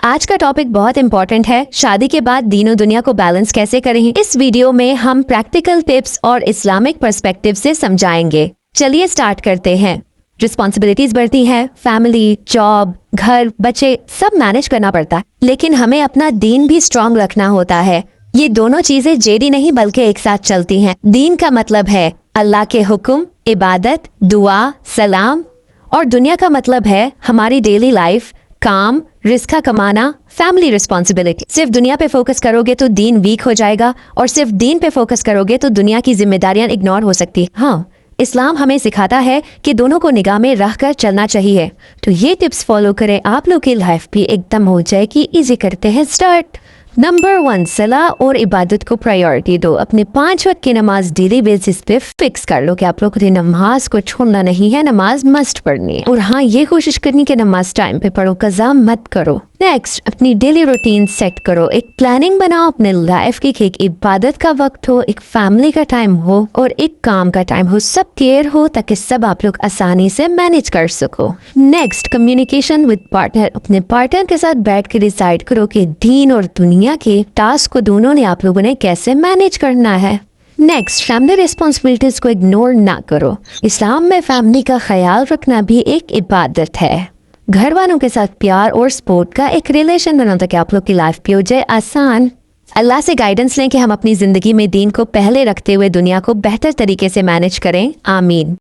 आज का टॉपिक बहुत इम्पोर्टेंट है, शादी के बाद दीन और दुनिया को बैलेंस कैसे करें। इस वीडियो में हम प्रैक्टिकल टिप्स और इस्लामिक पर्सपेक्टिव से समझाएंगे। चलिए स्टार्ट करते हैं। रिस्पॉन्सिबिलिटीज बढ़ती हैं, फैमिली, जॉब, घर, बच्चे सब मैनेज करना पड़ता है, लेकिन हमें अपना दीन भी स्ट्रांग रखना होता है। ये दोनों चीजें जेडी नहीं बल्कि एक साथ चलती हैं। दीन का मतलब है अल्लाह के हुक्म, इबादत, दुआ, सलाम, और दुनिया का मतलब है हमारी डेली लाइफ, काम, रिस्क कमाना, फैमिली रिस्पॉन्सिबिलिटी। सिर्फ दुनिया पे फोकस करोगे तो दीन वीक हो जाएगा, और सिर्फ दीन पे फोकस करोगे तो दुनिया की जिम्मेदारियां इग्नोर हो सकती है। हाँ, इस्लाम हमें सिखाता है कि दोनों को निगाह में रख कर चलना चाहिए। तो ये टिप्स फॉलो करें, आप लोग की लाइफ भी एकदम हो जाएगी इजी। करते हैं स्टार्ट। नंबर 1, सलाह और इबादत को प्रायोरिटी दो। अपने 5 वक्त की नमाज डेली बेसिस पे फिक्स कर लो कि आप लोग को नमाज को छोड़ना नहीं है, नमाज मस्ट पढ़नी है। और हाँ, ये कोशिश करनी कि नमाज टाइम पे पढ़ो, कज़ा मत करो। नेक्स्ट, अपनी डेली रूटीन सेट करो, एक प्लानिंग बनाओ अपने लाइफ की। एक इबादत का वक्त हो, एक फैमिली का टाइम हो, और एक काम का टाइम हो, सब क्लियर हो ताकि सब आप लोग आसानी से मैनेज कर सको। Next, communication with partner. अपने पार्टनर के साथ बैठ के डिसाइड करो कि दीन और दुनिया के टास्क को दोनों ने आप लोगों ने कैसे मैनेज करना है। नेक्स्ट, फैमिली रिस्पॉन्सिबिलिटीज को इग्नोर ना करो। इस्लाम में फैमिली का ख्याल रखना भी एक इबादत है। घर वालों के साथ प्यार और सपोर्ट का एक रिलेशन बना ताकि आप लोग की लाइफ भी हो जाए आसान। अल्लाह से गाइडेंस लें कि हम अपनी जिंदगी में दीन को पहले रखते हुए दुनिया को बेहतर तरीके से मैनेज करें। आमीन।